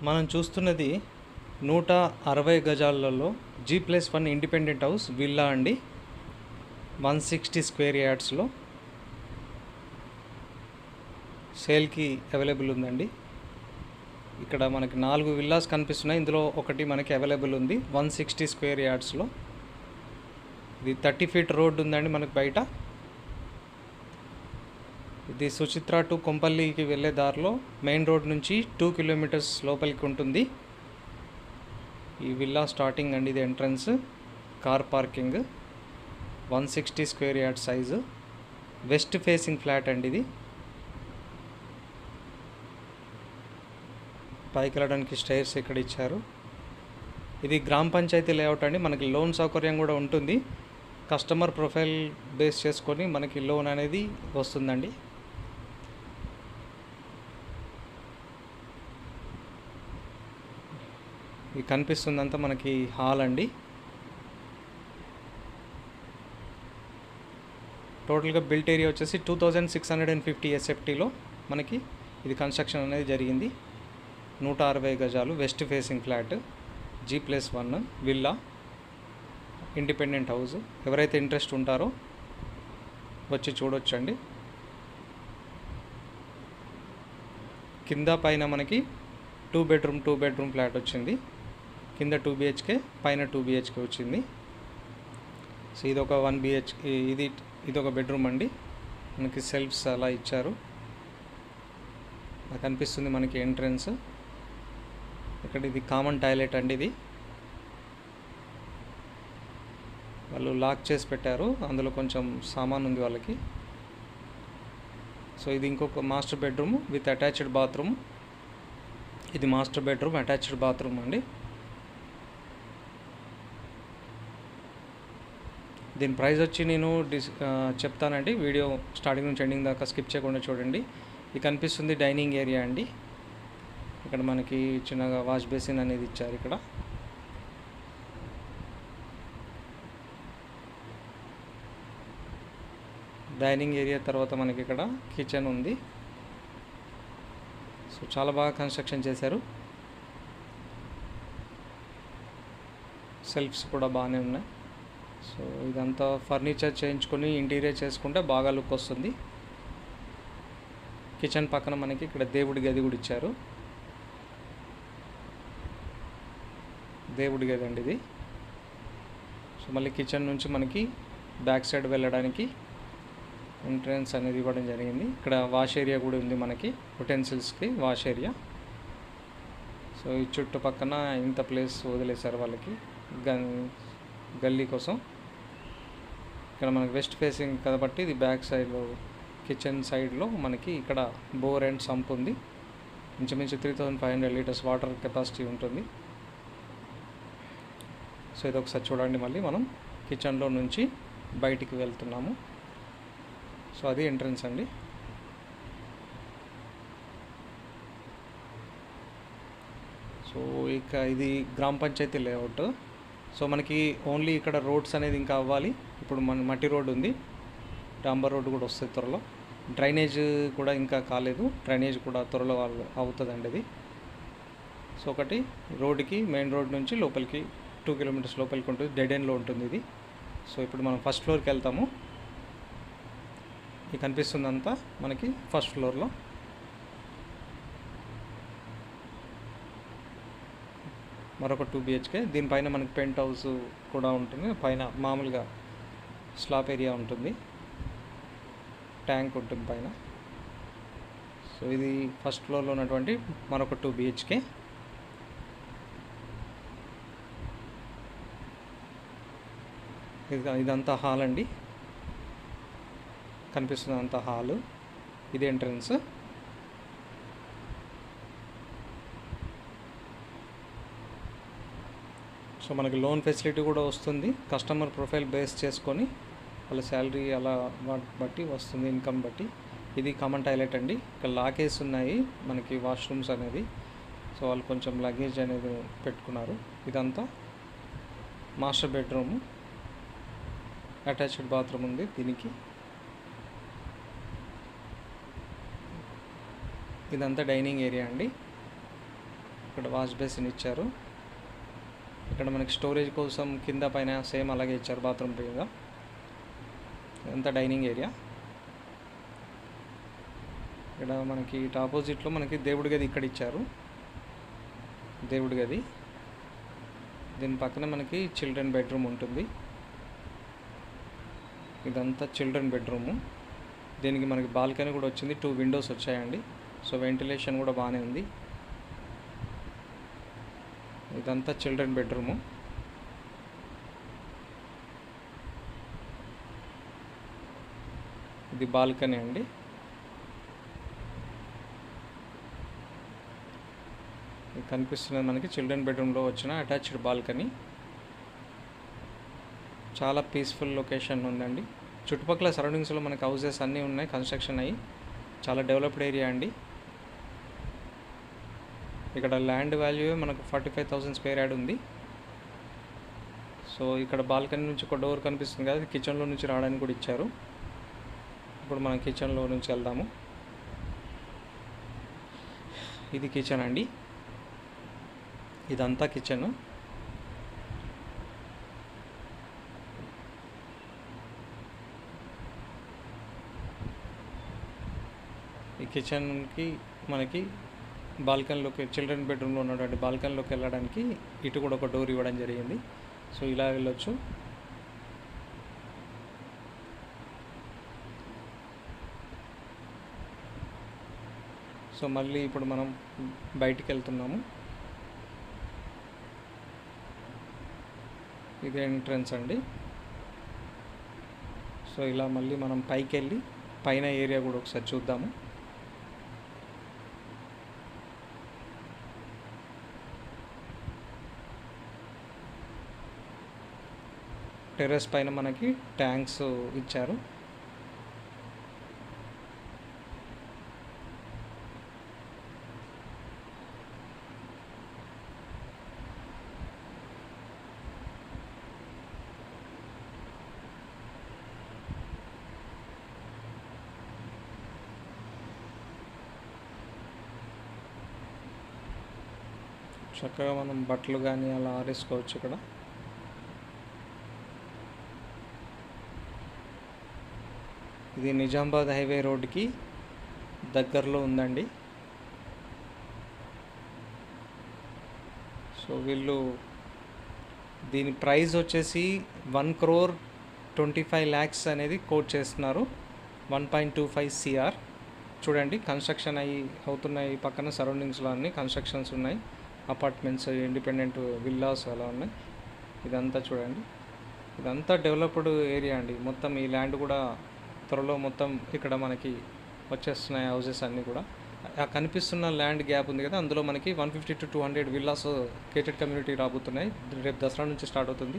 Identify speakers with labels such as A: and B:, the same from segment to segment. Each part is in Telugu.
A: మనం చూస్తున్నది 160 గజాలలో G+1 ఇండిపెండెంట్ హౌస్ విల్లా అండి. 160 స్క్వేర్ యార్డ్స్లో సేల్కి అవైలబుల్ ఉందండి. ఇక్కడ మనకి 4 విల్లాస్ కనిపిస్తున్నాయి. ఇందులో ఒకటి మనకి అవైలబుల్ ఉంది 160 స్క్వేర్ యార్డ్స్లో. ఇది 30 ఫీట్ రోడ్ ఉందండి మనకి బయట. ఇది సుచిత్ర టు కొంపల్లికి వెళ్ళే దారిలో మెయిన్ రోడ్ నుంచి 2 కిలోమీటర్స్ లోపలికి ఉంటుంది. ఈ విల్లా స్టార్టింగ్ అండి. ఇది entrance, car parking, 160 square yard size, west facing flat అండి. ఇది పైకి వెళ్ళడానికి స్టైర్స్ ఇక్కడ ఇచ్చారు. ఇది గ్రామ పంచాయతీ లేఅవుట్ అండి. మనకి లోన్ సౌకర్యం కూడా ఉంటుంది. కస్టమర్ ప్రొఫైల్ బేస్ చేసుకొని మనకి లోన్ అనేది వస్తుందండి. ఇది కనిపిస్తుందంతా మనకి హాల్ అండి. టోటల్గా బిల్ట్ ఏరియా వచ్చేసి 2650 SFTలో మనకి ఇది కన్స్ట్రక్షన్ అనేది జరిగింది. 160 గజాలు west facing flat, G+1 villa, independent house. ఎవరైతే ఇంట్రెస్ట్ ఉంటారో వచ్చి చూడొచ్చండి. కింద పైన మనకి 2 బెడ్రూమ్ ఫ్లాట్ వచ్చింది. కింద 2 BHK, పైన 2 BHK వచ్చింది. సో ఇది ఒక 1 BHK, ఇది ఒక బెడ్రూమ్ అండి. మనకి సెల్ఫ్స్ అలా ఇచ్చారు. నాకు అనిపిస్తుంది మనకి ఎంట్రన్స్. ఇక్కడ ఇది కామన్ టాయిలెట్ అండి. ఇది వాళ్ళు లాక్ చేసి పెట్టారు. అందులో కొంచెం సామాన్ ఉంది వాళ్ళకి. సో ఇది ఇంకొక master bedroom with attached bathroom. ఇది మాస్టర్ బెడ్రూమ్, అటాచ్డ్ బాత్రూమ్ అండి. దీని ప్రైస్ వచ్చి నేను చెప్తానండి. వీడియో స్టార్టింగ్ నుంచి ఎండింగ్ దాకా స్కిప్ చేయకుండా చూడండి. ఇది కనిపిస్తుంది డైనింగ్ ఏరియా అండి. ఇక్కడ మనకి చిన్నగా వాష్ బేసిన్ అనేది ఇచ్చారు. ఇక్కడ డైనింగ్ ఏరియా తర్వాత మనకి ఇక్కడ కిచెన్ ఉంది. సో చాలా బాగా కన్స్ట్రక్షన్ చేశారు. సెల్ఫ్స్ కూడా బాగానే ఉన్నాయి. సో ఇదంతా ఫర్నిచర్ చేయించుకొని ఇంటీరియర్ చేసుకుంటే బాగా లుక్ వస్తుంది. కిచెన్ పక్కన మనకి ఇక్కడ దేవుడి గది కూడా ఇచ్చారు. దేవుడి గది అండి ఇది. సో మళ్ళీ కిచెన్ నుంచి మనకి బ్యాక్ సైడ్ వెళ్ళడానికి ఎంట్రన్స్ అనేది ఇవ్వడం జరిగింది. ఇక్కడ వాష్ ఏరియా కూడా ఉంది మనకి, యుటెన్సిల్స్కి వాష్ ఏరియా. సో ఈ చుట్టుపక్కన ఇంత ప్లేస్ వదిలేశారు వాళ్ళకి గల్లీ కోసం. ఇక్కడ మనకి వెస్ట్ ఫేసింగ్ కాబట్టి ఇది బ్యాక్ సైడ్లో కిచెన్ సైడ్లో మనకి ఇక్కడ బోర్ అండ్ సంప్ ఉంది. ఇంచుమించు 3500 లీటర్స్ వాటర్ కెపాసిటీ ఉంటుంది. సో ఇది ఒకసారి చూడండి. మళ్ళీ మనం కిచెన్లో నుంచి బయటికి వెళ్తున్నాము. సో అది ఎంట్రన్స్ అండి. సో ఇక ఇది గ్రామ పంచాయతీ లేఅవుట్. సో మనకి ఓన్లీ ఇక్కడ రోడ్స్ అనేది ఇంకా అవ్వాలి. ఇప్పుడు మన మట్టి రోడ్ ఉంది, డాంబర్ రోడ్ కూడా వస్తుంది త్వరలో. డ్రైనేజ్ కూడా ఇంకా కాలేదు. డ్రైనేజ్ కూడా త్వరలో అవుతుందండి అది. సో ఒకటి రోడ్డుకి మెయిన్ రోడ్ నుంచి లోపలికి 2 కిలోమీటర్స్ లోపలికి ఉంటుంది. డెడ్ ఎండ్లో ఉంటుంది ఇది. సో ఇప్పుడు మనం ఫస్ట్ ఫ్లోర్కి వెళ్తాము. ఇది కనిపిస్తుందంతా మనకి ఫస్ట్ ఫ్లోర్లో. మరొక 2 BHK. దీనిపైన మనకి పెంట్ హౌస్ కూడా ఉంటుంది. పైన మామూలుగా స్లాబ్ ఏరియా ఉంటుంది, ట్యాంక్ ఉంటుంది పైన. సో ఇది ఫస్ట్ ఫ్లోర్లో ఉన్నటువంటి మరొక 2 BHK. ఇదంతా హాల్ అండి. కనిపిస్తుంది అంతా హాలు. ఇది ఎంట్రన్స్. సో మనకి లోన్ ఫెసిలిటీ కూడా వస్తుంది. కస్టమర్ ప్రొఫైల్ బేస్ చేసుకొని వాళ్ళ శాలరీ అలా బట్టి వస్తుంది, ఇన్కమ్ బట్టి. ఇది కామన్ టాయిలెట్ అండి. ఇక్కడ లాకేస్ ఉన్నాయి మనకి వాష్రూమ్స్ అనేది. సో వాళ్ళు కొంచెం లగేజ్ అనేది పెట్టుకున్నారు. ఇదంతా మాస్టర్ బెడ్రూము, అటాచ్డ్ బాత్రూమ్ ఉంది దీనికి. ఇదంతా డైనింగ్ ఏరియా అండి. ఇక్కడ వాష్ బేసిన్ ఇచ్చారు. ఇక్కడ మనకి స్టోరేజ్ కోసం కింద పైన సేమ్ అలాగే ఇచ్చారు బాత్రూమ్ పైగా. ఇదంతా డైనింగ్ ఏరియా. ఇక్కడ మనకి ఇటు ఆపోజిట్లో మనకి దేవుడి గది ఇక్కడ ఇచ్చారు. దేవుడి గది, దీని పక్కన మనకి చిల్డ్రన్ బెడ్రూమ్ ఉంటుంది. ఇదంతా చిల్డ్రన్ బెడ్రూము. దీనికి మనకి బాల్కనీ కూడా వచ్చింది, 2 విండోస్ వచ్చాయండి. సో వెంటిలేషన్ కూడా బాగానే ఉంది. ఇదంతా చిల్డ్రన్ బెడ్రూము. ఇది బాల్కనీ అండి. ఇది కనిపిస్తున్నది మనకి చిల్డ్రన్ బెడ్రూమ్లో వచ్చిన అటాచ్డ్ బాల్కనీ. చాలా పీస్ఫుల్ లొకేషన్ ఉందండి. చుట్టుపక్కల సరౌండింగ్స్లో మనకి హౌసెస్ అన్నీ ఉన్నాయి, కన్స్ట్రక్షన్ అయ్యి. చాలా డెవలప్డ్ ఏరియా అండి. ఇక్కడ ల్యాండ్ వాల్యూ మనకు 45,000 స్క్వేర్ యార్డ్ ఉంది. సో ఇక్కడ బాల్కనీ నుంచి ఒక డోర్ కనిపిస్తుంది కదా, కిచెన్లో నుంచి రావడానికి కూడా ఇచ్చారు. ఇప్పుడు మనం కిచెన్లో నుంచి వెళ్దాము. ఇది కిచెన్ అండి. ఇదంతా కిచెన్. ఈ కిచెన్కి మనకి బాల్కనీలోకి, చిల్డ్రన్ బెడ్రూమ్లో ఉన్నటువంటి బాల్కనీలోకి వెళ్ళడానికి ఇటు కూడా ఒక డోర్ ఇవ్వడం జరిగింది. సో ఇలా వెళ్ళొచ్చు. సో మళ్ళీ ఇప్పుడు మనం బయటికి వెళ్తున్నాము. ఇది ఎంట్రన్స్ అండి. సో ఇలా మళ్ళీ మనం పైకి వెళ్ళి పైన ఏరియా కూడా ఒకసారి చూద్దాము. టెర్రస్ పైన మనకి ట్యాంక్స్ ఇచ్చారు. చక్కగా మనం బట్టలు కానీ అలా ఆరేసుకోవచ్చు ఇక్కడ. ఇది నిజామాబాద్ హైవే రోడ్కి దగ్గరలో ఉందండి. సో వీళ్ళు దీని ప్రైస్ వచ్చేసి 1,25,00,000 అనేది కోట్ చేస్తున్నారు. 1.25 CR. చూడండి, కన్స్ట్రక్షన్ అవుతున్నాయి. పక్కన సరౌండింగ్స్లో అన్ని కన్స్ట్రక్షన్స్ ఉన్నాయి. అపార్ట్మెంట్స్, ఇండిపెండెంట్ విల్లాస్ అలా ఉన్నాయి. ఇదంతా చూడండి, ఇదంతా డెవలప్డ్ ఏరియా అండి. మొత్తం ఈ ల్యాండ్ కూడా త్వరలో మొత్తం ఇక్కడ మనకి వచ్చేస్తున్నాయి హౌసెస్ అన్నీ కూడా. ఆ కనిపిస్తున్న ల్యాండ్ గ్యాప్ ఉంది కదా, అందులో మనకి 150 to 200 విల్లాస్ గేటెడ్ కమ్యూనిటీ రాబోతున్నాయి. రేపు దసరా నుంచి స్టార్ట్ అవుతుంది.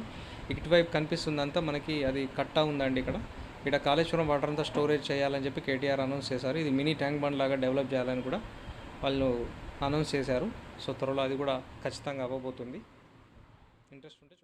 A: ఇటువైపు కనిపిస్తుందంతా మనకి అది కట్టా ఉందండి. ఇక్కడ కాళేశ్వరం వాటర్ అంతా స్టోరేజ్ చేయాలని చెప్పి కేటీఆర్ అనౌన్స్ చేశారు. ఇది మినీ ట్యాంక్ బండ్ లాగా డెవలప్ చేయాలని కూడా వాళ్ళు అనౌన్స్ చేశారు. సో త్వరలో అది కూడా ఖచ్చితంగా అవ్వబోతుంది. ఇంట్రెస్ట్ ఉంటే